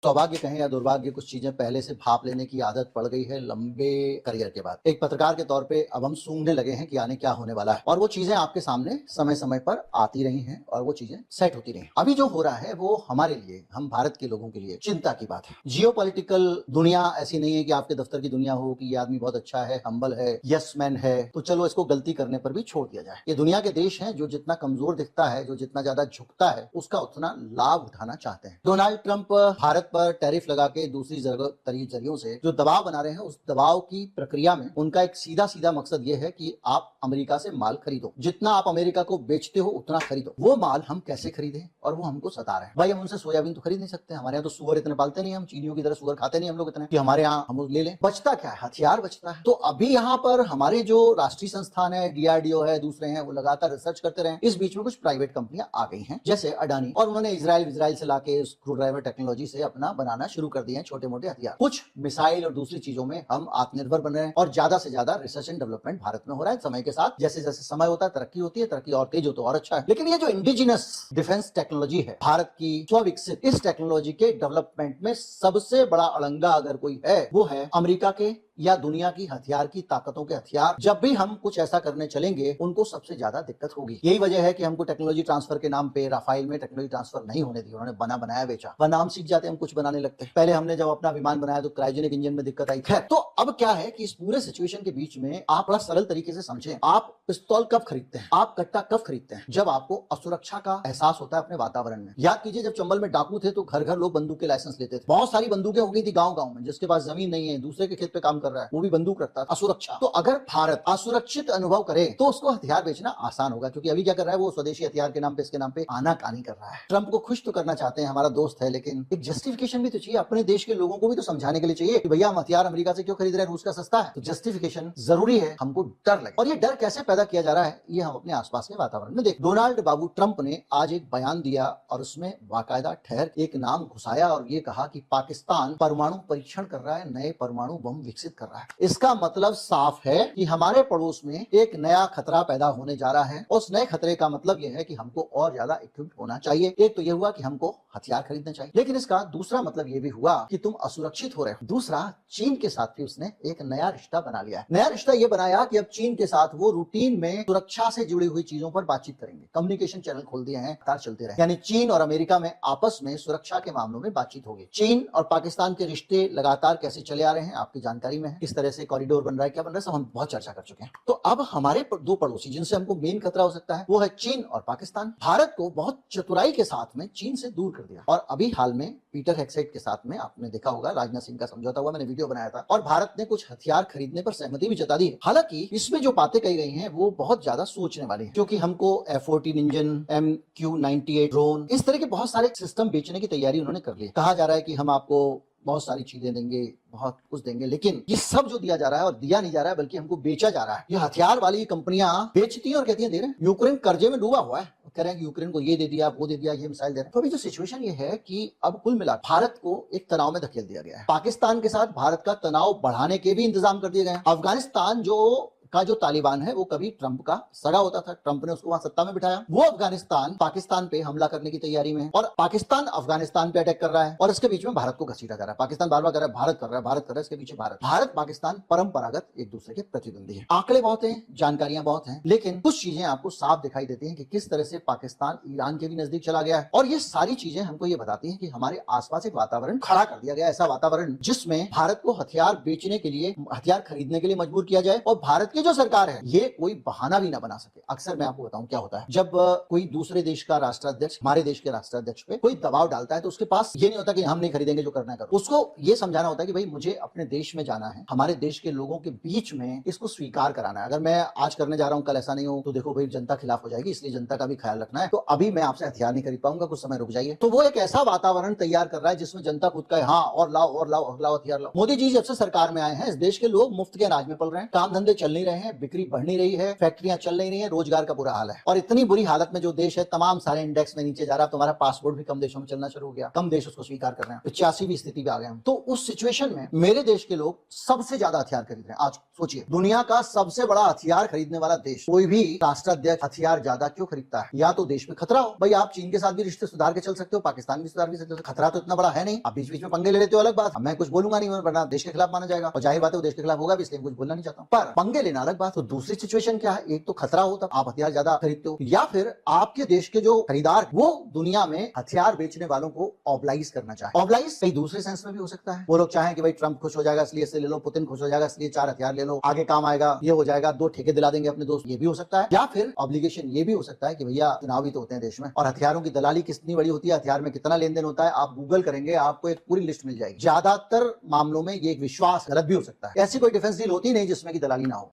सौभाग्य कहें या दुर्भाग्य, कुछ चीजें पहले से भाप लेने की आदत पड़ गई है लंबे करियर के बाद। एक पत्रकार के तौर पे अब हम सूंघने लगे हैं कि आने क्या होने वाला है, और वो चीजें आपके सामने समय समय पर आती रही हैं और वो चीजें सेट होती रही। अभी जो हो रहा है वो हमारे लिए, हम भारत के लोगों के लिए चिंता की बात है। जियोपॉलिटिकल दुनिया ऐसी नहीं है कि आपके दफ्तर की दुनिया हो कि ये आदमी बहुत अच्छा है, हम्बल है, यस मैन है, तो चलो इसको गलती करने पर भी छोड़ दिया जाए। ये दुनिया के देश हैं जो जितना कमजोर दिखता है, जो जितना ज्यादा झुकता है, उसका उतना लाभ उठाना चाहते हैं। डोनाल्ड ट्रंप भारत पर टैरिफ लगा के दूसरी जरियों से जो दबाव बना रहे हैं, उस दबाव की प्रक्रिया में उनका एक सीधा सीधा मकसद यह है कि आप अमेरिका से माल खरीदो, जितना आप अमेरिका को बेचते हो उतना खरीदो। वो माल हम कैसे खरीदें, और वो हमको सता रहे हैं। भाई हम उनसे सोयाबीन तो खरीद नहीं सकते, हमारे यहाँ तो सुअर इतने पालते नहीं, हम चीनियों की तरह सुअर खाते नहीं हम लोग इतने कि हमारे यहाँ हम ले लें। बचता क्या है? हथियार बचता है। तो अभी यहाँ पर हमारे जो राष्ट्रीय संस्थान है, डीआरडीओ है, दूसरे हैं, वो लगातार रिसर्च करते रहे। इस बीच में कुछ प्राइवेट कंपनियां आ गई हैं जैसे अडानी, और उन्होंने इजराइल से लाके स्क्रू ड्राइवर टेक्नोलॉजी से अपना बनाना शुरू कर दिए हैं छोटे मोटे हथियार। कुछ मिसाइल और दूसरी चीजों में हम आत्मनिर्भर बन रहे हैं, और ज्यादा से ज्यादा रिसर्च एंड डेवलपमेंट भारत में हो रहा है। समय के साथ जैसे जैसे समय होता है तरक्की होती है, तरक्की और तेज हो तो और अच्छा है। लेकिन ये जो इंडिजिनस डिफेंस टेक्नोलॉजी है भारत की स्वविकसित, इस टेक्नोलॉजी के डेवलपमेंट में सबसे बड़ा अड़ंगा अगर कोई है वो है अमेरिका के या दुनिया की हथियार की ताकतों के हथियार। जब भी हम कुछ ऐसा करने चलेंगे उनको सबसे ज्यादा दिक्कत होगी। यही वजह है कि हमको टेक्नोलॉजी ट्रांसफर के नाम पे राफेल में टेक्नोलॉजी ट्रांसफर नहीं होने दी। उन्होंने बना बनाया बेचा, वह नाम सीख जाते हम कुछ बनाने लगते हैं। पहले हमने जब अपना विमान बनाया तो क्रायोजेनिक इंजन में दिक्कत आई। खैर, तो अब क्या है कि इस पूरे सिचुएशन के बीच में आप बड़ा सरल तरीके से समझें। आप पिस्तौल कब खरीदते हैं, आप कट्टा कब खरीदते हैं? जब आपको असुरक्षा का एहसास होता है अपने वातावरण में। याद कीजिए, जब चंबल में डाकू थे तो घर घर लोग बंदूक के लाइसेंस लेते थे। बहुत सारी बंदूकें हो गई थी गांव गांव में। जिसके पास जमीन नहीं है, दूसरे के खेत पे काम कर रहा है, वो भी बंदूक रखता है। असुरक्षा। तो अगर भारत असुरक्षित अनुभव करे तो उसको हथियार बेचना आसान होगा, क्योंकि अभी क्या कर रहा है वो स्वदेशी हथियार के नाम पे, इसके नाम पे आनाकानी कर रहा है। ट्रंप को खुश तो करना चाहते हैं, हमारा दोस्त है, लेकिन एक जस्टिफिकेशन भी तो चाहिए। अपने देश के लोगों को भी तो समझाने के लिए चाहिए कि भैया हम हथियार अमेरिका से क्यों खरीद रहे हैं, रूस का सस्ता है। तो जस्टिफिकेशन जरूरी है, हमको डर लगे। और ये डर कैसे पैदा किया जा रहा है, ये हम अपने आसपास के वातावरण में देख। डोनाल्ड बाबू ट्रंप ने आज एक बयान दिया और उसमें बाकायदा ठहर एक नाम घुसाया और ये कहा कि पाकिस्तान परमाणु परीक्षण कर रहा है, नए परमाणु बम विकसित कर रहा है। इसका मतलब साफ है कि हमारे पड़ोस में एक नया खतरा पैदा होने जा रहा है। उस नए खतरे का मतलब यह है कि हमको और ज्यादा इक्विप्ड होना चाहिए। एक तो यह हुआ कि हमको हथियार खरीदने चाहिए, लेकिन इसका दूसरा मतलब यह भी हुआ कि तुम असुरक्षित हो रहे हो। दूसरा, चीन के साथ भी उसने एक नया रिश्ता बना लिया है। नया रिश्ता यह बनाया कि अब चीन के साथ वो रूटीन में सुरक्षा से जुड़ी हुई चीजों पर बातचीत करेंगे। कम्युनिकेशन चैनल खोल दिए हैं, तार चलते रहे। यानी चीन और अमेरिका में आपस में सुरक्षा के मामलों में बातचीत होगी। चीन और पाकिस्तान के रिश्ते लगातार कैसे चले आ रहे हैं आपकी जानकारी में है। किस तरह से कॉरिडोर बन रहा है, क्या बन रहा है, सब हम बहुत चर्चा कर चुके हैं। तो अब हमारे दो पड़ोसी जिनसे हमको मेन खतरा हो सकता है वो है चीन और पाकिस्तान। भारत को बहुत चतुराई के साथ में चीन से दूर कर दिया, और अभी हाल में पीटर हेगसेट के साथ में आपने देखा होगा राजनाथ सिंह का समझौता हुआ, मैंने वीडियो बनाया था, और भारत ने कुछ हथियार खरीदने पर सहमति भी जता दी है। हालांकि इसमें जो बातें कही गई हैं वो बहुत ज्यादा सोचने वाली है, क्योंकि हमको F-14 इंजन, MQ-98 ड्रोन, इस तरह के बहुत सारे सिस्टम बेचने की तैयारी उन्होंने कर ली। कहा जा रहा है कि हम आपको बहुत सारी चीजें देंगे, बहुत कुछ देंगे, लेकिन ये सब जो दिया जा रहा है और दिया नहीं जा रहा है बल्कि हमको बेचा जा रहा है। ये हथियार वाली कंपनियां बेचती हैं और कहती हैं दे रहे हैं। यूक्रेन कर्जे में डूबा हुआ है, कह रहे हैं कि यूक्रेन को ये दे दिया, वो दे दिया, ये मिसाइल दे रहे हैं। तो अभी जो सिचुएशन ये है कि अब कुल मिला भारत को एक तनाव में धकेल दिया गया है। पाकिस्तान के साथ भारत का तनाव बढ़ाने के भी इंतजाम कर दिए गए हैं। अफगानिस्तान जो तालिबान है वो कभी ट्रंप का सगा होता था, ट्रंप ने उसको वहां सत्ता में बिठाया। वो अफगानिस्तान पाकिस्तान पे हमला करने की तैयारी में है, और पाकिस्तान अफगानिस्तान पे अटैक कर रहा है, और इसके बीच में भारत को घसीटा जा रहा है। पाकिस्तान बार बार कर रहा है भारत कर रहा है, भारत कर रहा है, इसके पीछे भारत पाकिस्तान परंपरागत एक दूसरे के प्रतिद्वंदी है। आंकड़े बहुत हैं, जानकारियां बहुत हैं, लेकिन कुछ चीजें आपको साफ दिखाई देती हैं कि किस तरह से पाकिस्तान ईरान के भी नजदीक चला गया है। और ये सारी चीजें हमको ये बताती हैं कि हमारे आसपास एक वातावरण खड़ा कर दिया गया, ऐसा वातावरण जिसमें भारत को हथियार बेचने के लिए, हथियार खरीदने के लिए मजबूर किया जाए, और भारत की जो सरकार है ये कोई बहाना भी ना बना सके। अक्सर मैं आपको बताऊं क्या होता है, जब कोई दूसरे देश का राष्ट्राध्यक्ष हमारे देश के राष्ट्राध्यक्ष पे कोई दबाव डालता है तो उसके पास ये नहीं होता कि हम नहीं खरीदेंगे, जो करना है करो। उसको ये समझाना होता है कि भाई मुझे अपने देश में जाना है, हमारे देश के लोगों के बीच में इसको स्वीकार कराना है। अगर मैं आज करने जा रहा हूं, कल ऐसा नहीं हो तो देखो भाई जनता खिलाफ हो जाएगी, इसलिए जनता का भी ख्याल रखना है। तो अभी मैं आपसे हथियार नहीं खरीद पाऊंगा, कुछ समय रुक जाइए। तो वो एक ऐसा वातावरण तैयार कर रहा है जिसमें जनता खुद का हाँ और लाओ और लाओ और लाओ हथियार लाओ। मोदी जी जब से सरकार में आए हैं इस देश के लोग मुफ्त के अनाज में पल रहे हैं, काम धंधे चल नहीं रहे। रहे हैं, बिक्री बढ़ नहीं रही है, फैक्ट्रियां चल नहीं रही है, रोजगार का बुरा हाल है। और इतनी बुरी हालत में जो देश है तमाम सारे इंडेक्स में नीचे जा रहा है। तुम्हारा पासपोर्ट भी कम देशों में चलना शुरू हो गया, कम देश उसको स्वीकार कर रहे हैं, 85वीं स्थिति पे आ गए हम। तो उस सिचुएशन में मेरे देश के लोग सबसे ज्यादा हथियार खरीद रहे हैं। आज सोचिए, दुनिया का सबसे बड़ा हथियार खरीदने वाला देश, कोई भी राष्ट्राध्यक्ष हथियार ज्यादा क्यों खरीदता है? या तो देश में खतरा हो। भाई आप चीन के साथ भी रिश्ते सुधार के चल सकते हो, पाकिस्तान भी सुधार के चल सकते हो, खतरा तो इतना बड़ा है नहीं। आप बीच बीच में पंगे ले लेते हो अलग बात, मैं कुछ बोलूंगा नहीं, वरना देश के खिलाफ माना जाएगा, और जाहिर बात है वो देश के खिलाफ होगा भी, इसलिए कुछ बोलना नहीं चाहता हूं। पर पंगे लेना अलग बात। तो दूसरी सिचुएशन क्या है? एक तो खतरा हो तब आप हथियार ज्यादा खरीदते हो, या फिर आपके देश के जो खरीदार वो दुनिया में हथियार बेचने वालों को ऑबलाइज करना चाहे। ऑबलाइज कई दूसरे सेंस में भी हो सकता है। वो लोग चाहें कि भाई ट्रंप खुश हो जाएगा इसलिए इससे ले लो, पुतिन खुश हो जाएगा इसलिए 4 हथियार ले लो, आगे काम आएगा, ये हो जाएगा, 2 ठेके दिला देंगे अपने दोस्त, ये भी हो सकता है। या फिर ऑब्लिगेशन ये भी हो सकता है कि भैया चुनाव भी तो होते हैं देश में, और हथियारों की दलाली कितनी बड़ी होती है, हथियार में कितना लेन देन होता है, आप गूगल करेंगे आपको एक पूरी लिस्ट मिल जाएगी। ज्यादातर मामलों में ये एक विश्वास गलत भी हो सकता है। ऐसी कोई डिफेंस डील होती नहीं जिसमें की दलाली ना हो।